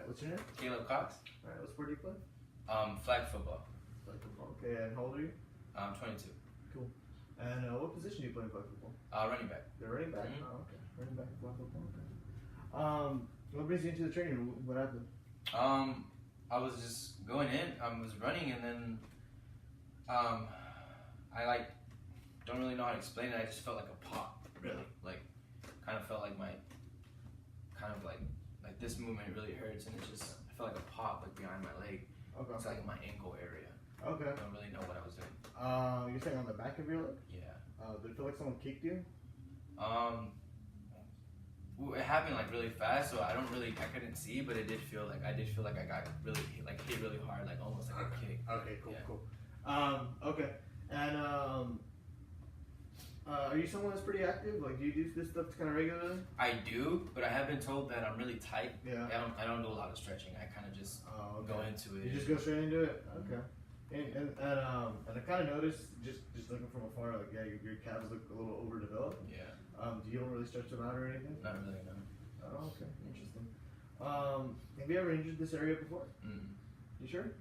What's your name? Caleb Cox. All right. What sport do you play? Flag football. Flag football. Okay. And how old are you? I'm 22. Cool. And what position do you play in flag football? Running back. You're running back? Mm-hmm. Oh, okay. Running back in flag football. Okay. What brings you into the training? What happened? I was just going in. I was running, and then I like don't really know how to explain it. I just felt like a pop, really. Like kind of felt like my like this movement really hurts, and it just I felt like a pop like behind my leg. Okay. It's like my ankle area. Okay. I don't really know what I was doing. You're saying on the back of your leg? Yeah. Did it feel like someone kicked you? It happened like really fast, so I couldn't see, but I did feel like I got really hit really hard, like almost like a kick. Okay, cool, Yeah. cool. Okay, and are you someone that's pretty active? Like, do you do this stuff kind of regularly? I do, but I have been told that I'm really tight. Yeah. I don't do a lot of stretching. I kind of just go into it. You just go straight into it. Okay. And I kind of noticed just looking from afar, like your calves look a little overdeveloped. Yeah. You don't really stretch them out or anything? Not really, no. Oh, okay, interesting. Have you ever injured this area before? Mm. You sure?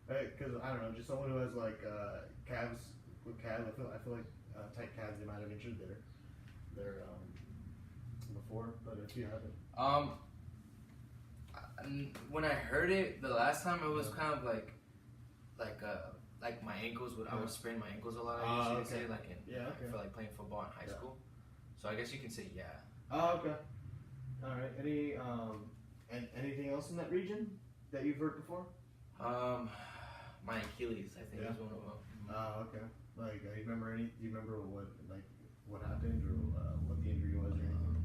Because I don't know, just someone who has like calves with calves. I feel like tight calves, they might have injured their before, but if you haven't. When I heard it the last time, it was kind of like my ankles I would sprain my ankles a lot. I usually say for like playing football in high school. So I guess you can say yeah. Oh, okay. All right. Any and anything else in that region that you've heard before? My Achilles, I think, is one of them. Oh, okay. Like, do you remember what happened or what the injury was or anything?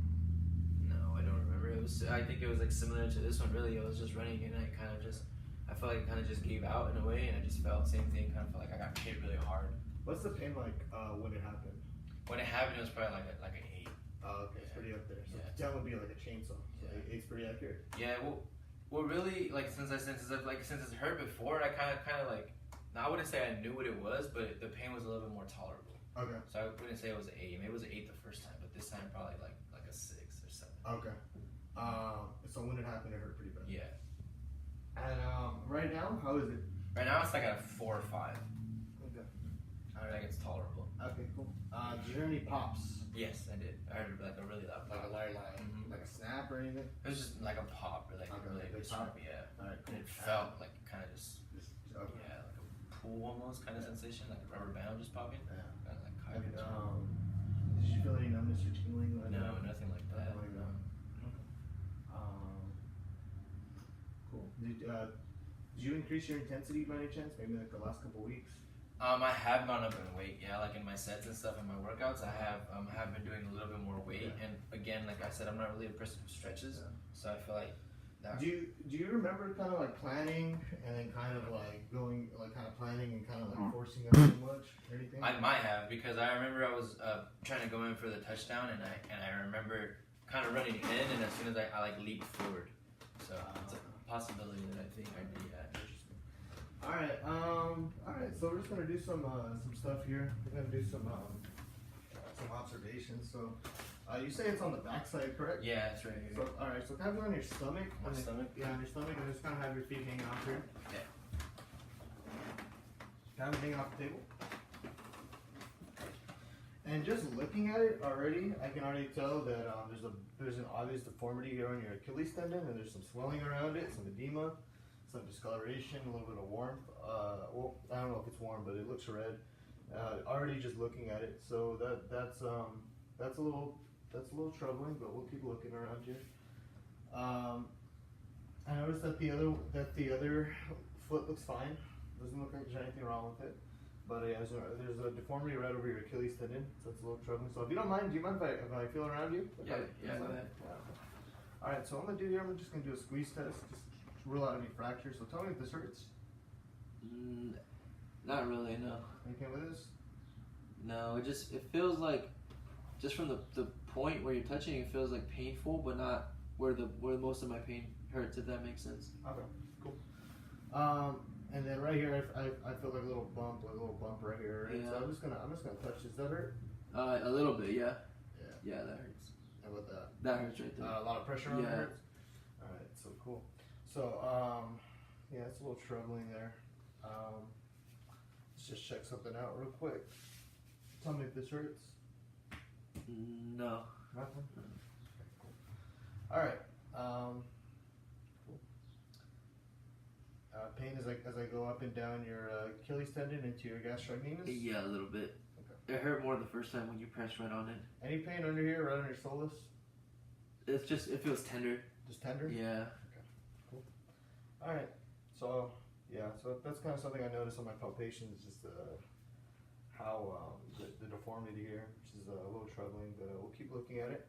No, I don't remember. I think it was like similar to this one. Really, I was just running and I felt like it kind of just gave out in a way, and I just felt same thing. Kind of felt like I got hit really hard. What's the pain like when it happened? When it happened, it was probably like an 8. Oh, okay, it's pretty up there. So 10 would be like a chainsaw. So 8's pretty accurate. Yeah. Well, really, like since it's hurt before, I kind of like. Now I wouldn't say I knew what it was, but the pain was a little bit more tolerable. Okay. So I wouldn't say it was an 8. Maybe it was an 8 the first time, but this time probably like a 6 or 7. Okay. So when it happened, it hurt pretty bad. Yeah. And right now, how is it? Right now it's like at a 4 or 5. Okay. I think it's tolerable. Okay, cool. Did you hear any pops? Yes, I did. I heard like a really loud pop. Like a snap or anything? It was just like a pop, or like a really big pop. Yeah. Alright, cool. And it felt like kind of just okay. Yeah, like a pool almost kind of sensation, like a rubber band just popping. Yeah. Kind of like did you feel any numbness or tingling? No, nothing like that. Nothing like that. Cool. Did you increase your intensity by any chance? Maybe like the last couple weeks? I have gone up in weight, yeah. Like in my sets and stuff, in my workouts, I have been doing a little bit more weight. Yeah. And again, like I said, I'm not really a person who stretches, so I feel like. Do you remember kind of like planning and then kind of like going like kind of planning and kind of like forcing up too much or anything? I might have, because I remember I was trying to go in for the touchdown, and I remember kind of running in, and as soon as I like leaped forward, so it's a possibility that I think I did that. Alright, so we're just gonna do some stuff here. We're gonna do some observations. So you say it's on the back side, correct? Yeah, it's right here. So alright, so kind of on your stomach. My stomach? Yeah, on your stomach, and just kind of have your feet hanging off here. Yeah. Kind of hanging off the table. And just looking at it already, I can already tell that there's an obvious deformity here on your Achilles tendon, and there's some swelling around it, some edema, some discoloration, a little bit of warmth. Well, I don't know if it's warm, but it looks red. Already just looking at it, so that's a little troubling, but we'll keep looking around here. I noticed that the other foot looks fine. Doesn't look like there's anything wrong with it. But yeah, there's a deformity right over your Achilles tendon, so it's a little troubling. So if you don't mind, do you mind if I feel around you? Yeah, go ahead. All right, so what I'm gonna do here, I'm just gonna do a squeeze test, just rule out any fractures. So tell me if this hurts. Not really, no. Okay with this? No, it feels like, just from the point where you're touching, it feels like painful, but not where most of my pain hurts, if that makes sense. Okay, cool. And then right here, I feel like a little bump right here. Right? Yeah. So I'm just gonna touch. Does that hurt? A little bit, yeah. Yeah, that hurts. How about that? That hurts right there. A lot of pressure on it hurts. All right, so cool. So, yeah, it's a little troubling there. Let's just check something out real quick. Tell me if this hurts. No. Nothing? Okay, cool. Alright, cool. Pain as I go up and down your Achilles tendon into your gastrocnemius? Yeah, a little bit. Okay. It hurt more the first time when you pressed right on it. Any pain under here, right under your soleus? It's just, it feels tender. Just tender? Yeah. Okay, cool. Alright, so, yeah, so that's kind of something I noticed on my palpations, just how the deformity here, which is a little troubling, but we'll keep looking at it.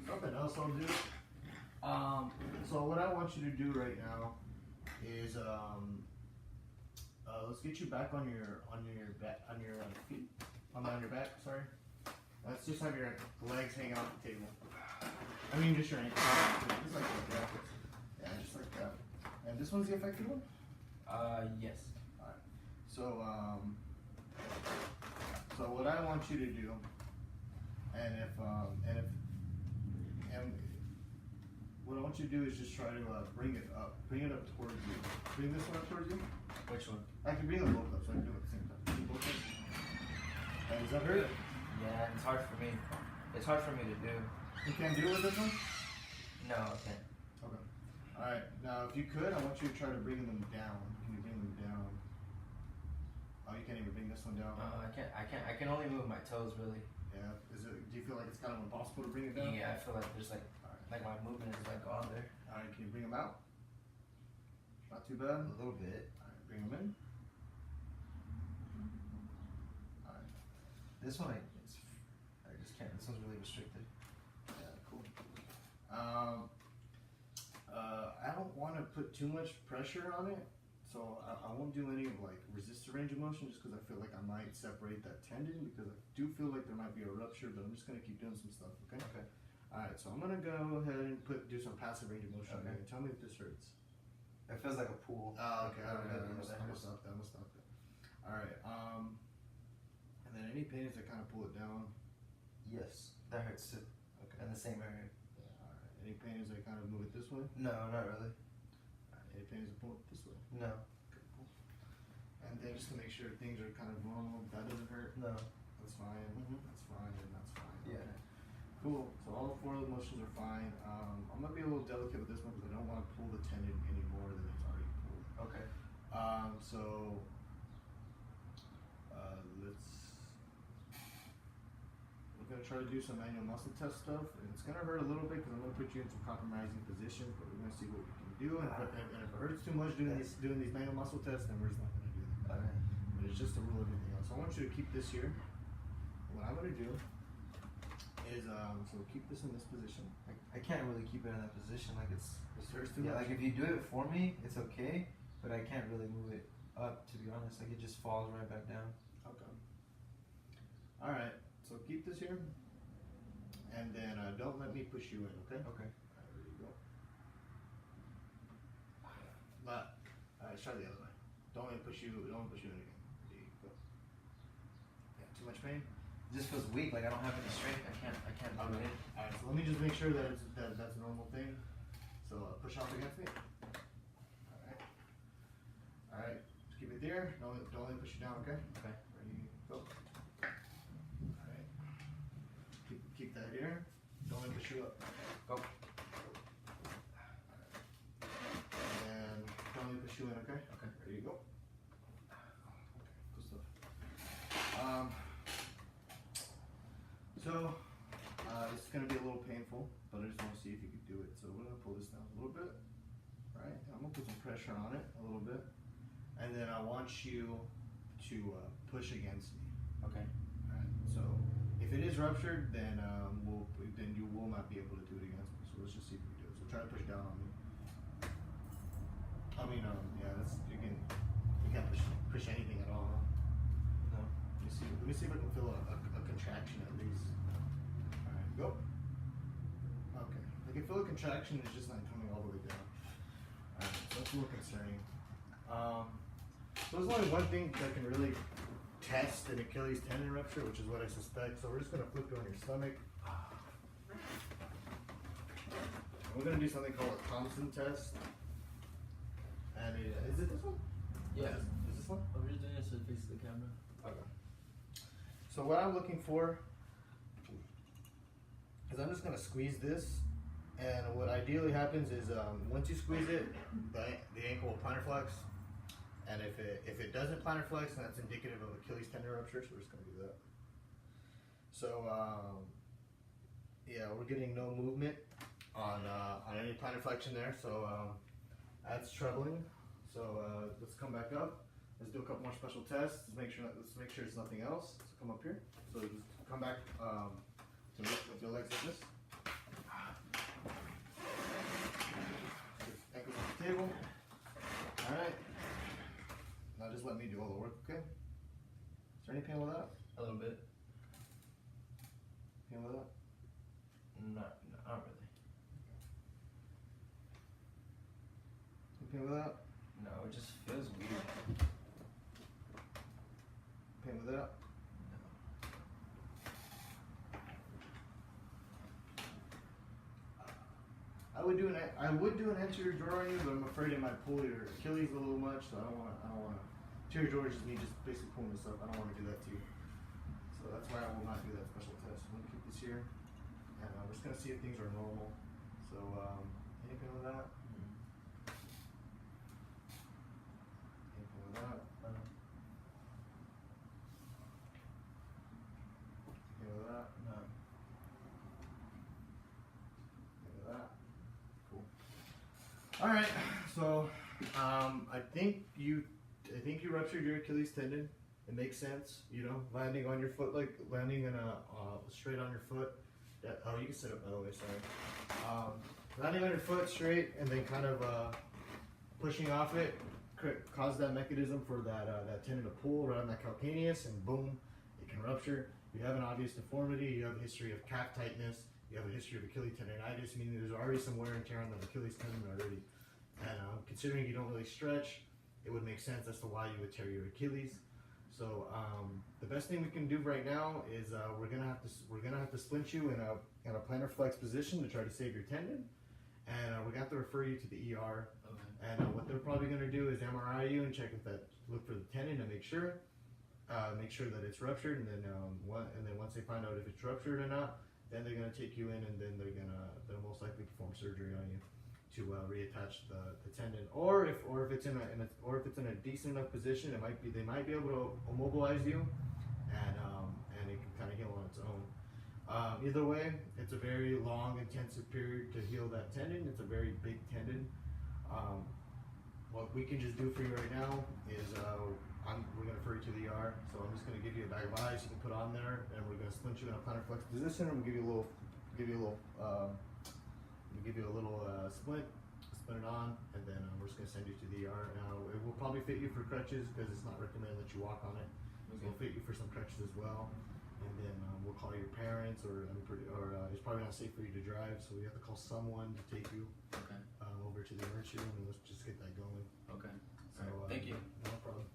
Something else I'll do. So what I want you to do right now is let's get you back on your back on your feet, on your back. Sorry. Let's just have your legs hang out the table. I mean, just your ankles. Just like that. Yeah, just like that. And this one's the affected one? Yes. Alright. So, so what I want you to do, and what I want you to do is just try to bring it up towards you. Bring this one up towards you. Which one? I can bring them both up, so I can do it at the same time. Both up. And does that hurt? Yeah, it's hard for me. It's hard for me to do. You can't do it with this one? No, I can't. Okay. Alright, now if you could, I want you to try to bring them down. Can you bring them down? Oh, you can't even bring this one down? I can't. I can only move my toes, really. Yeah. Do you feel like it's kind of impossible to bring it down? Yeah, I feel like there's like my movement is like on there. Alright, can you bring them out? Not too bad? A little bit. Alright, bring them in. Alright. This one, I just can't. This one's really restricted. Yeah, cool. I don't want to put too much pressure on it, so I won't do any of like resisted range of motion just because I feel like I might separate that tendon because I do feel like there might be a rupture, but I'm just going to keep doing some stuff, okay? Okay. Alright, so I'm going to go ahead and do some passive range of motion. Okay. Tell me if this hurts. It feels like a pool. Oh, okay. Like, I'm going to stop that. Alright, and then any pains that kind of pull it down. Yes, that hurts too. Okay. In the same area. Yeah, alright. Any pains that kind of move it this way? No, not really. Alright, any pains that pull it this way? No. Okay, cool. And then just to make sure things are kind of normal, that doesn't hurt? No. That's fine. That's fine, and that's fine. Yeah. Okay. Cool. So all 4 of the motions are fine. I'm gonna be a little delicate with this one because I don't want to pull the tendon any more than it's already pulled. Okay. So we're gonna try to do some manual muscle test stuff, and it's gonna hurt a little bit because I'm gonna put you in some compromising positions, but we're gonna see what we can do. And if it hurts too much doing these manual muscle tests, then we're just not gonna do that. Okay. But it's just to rule everything out. So I want you to keep this here. What I'm gonna do is so keep this in this position. I can't really keep it in that position. Like it hurts too yeah, much. like if you do it for me, it's okay, but I can't really move it up. To be honest, like it just falls right back down. Okay. All right. So keep this here, and then don't let me push you in. Okay. Okay. All right, there you go. But let's try the other way. Don't let me push you. Don't let me push you in again. There you go. Yeah. Too much pain. It just feels weak. Like I don't have any strength. I can't do it. All right. So let me just make sure that that's a normal thing. So push off against me. All right. All right. Just keep it there. Don't let me push you down. Okay. Okay. Ready? Go. All right. Keep that here. Don't let me push you up. Go. And don't let me push you in. Okay. Okay. There you go. Okay. Good stuff. So, it's going to be a little painful, but I just want to see if you can do it. So we're going to pull this down a little bit, right? And I'm going to put some pressure on it a little bit. And then I want you to push against me. Okay. Alright, so if it is ruptured, then you will not be able to do it against me. So let's just see if we can do it. So try to push down on me. I mean, yeah, you can't push anything at all, huh? No. Let me see if I can feel a contraction at least. Alright, go. Okay. I can feel a contraction, it's just not coming all the way down. Alright, so that's a little concerning. So there's only one thing that can really test an Achilles tendon rupture, which is what I suspect. So we're just gonna flip you on your stomach. We're gonna do something called a Thompson test. And is it this one? Yeah. Is this one? I'm just doing it so it faces the camera. Okay. So what I'm looking for is I'm just gonna squeeze this, and what ideally happens is once you squeeze it, the ankle will plantar flex, and if it doesn't plantar flex, then that's indicative of Achilles tendon rupture. So we're just gonna do that. So yeah, we're getting no movement on any plantar flexion there, so that's troubling. So let's come back up. Let's do a couple more special tests. Let's make sure it's nothing else. So come up here. So just come back to with your legs like this. Ankles on the table. All right. Now just let me do all the work. Okay. Is there any pain with that? A little bit. Pain with that? Not really. Any pain with that? No, it just feels weird. Pain with that? I would do an anterior drawer on you, but I'm afraid it might pull your Achilles a little much, so I don't want to. Anterior drawer is me just basically pulling this up. I don't want to do that to you. So that's why I will not do that special test. I'm gonna keep this here, and we're just gonna see if things are normal. So anything with that? Anything with that? Anything with that? No. Anything with that? Cool. All right. So I think you ruptured your Achilles tendon. It makes sense, you know, landing on your foot, like landing in straight on your foot. Oh, you can sit up by the way, sorry. Landing on your foot straight and then kind of pushing off it cause that mechanism for that tendon to pull right on that calcaneus, and boom, it can rupture. You have an obvious deformity, you have a history of calf tightness, you have a history of Achilles tendonitis, meaning there's already some wear and tear on the Achilles tendon already. And considering you don't really stretch, it would make sense as to why you would tear your Achilles. So the best thing we can do right now is we're gonna have to splint you in a plantar flex position to try to save your tendon, and we're gonna have to refer you to the ER. Okay. And what they're probably gonna do is MRI you and check if look for the tendon to make sure that it's ruptured, and then once they find out if it's ruptured or not, then they're gonna take you in, and then they'll most likely perform surgery on you to reattach the tendon, or if it's in a decent enough position, they might be able to immobilize you, and it can kind of heal on its own. Either way, it's a very long, intensive period to heal that tendon. It's a very big tendon. What we can just do for you right now is we're going to refer you to the ER. So I'm just going to give you a bag of ice you can put on there, and we're going to splint you in a plantar flex position, and we'll give you a little splint it on, and then we're just going to send you to the ER. Now it will probably fit you for crutches because it's not recommended that you walk on it. So we'll fit you for some crutches as well, and then we'll call your parents, or it's probably not safe for you to drive, so we have to call someone to take you over to the emergency room, and let's just get that going. Okay. So, All right. Thank you. No problem.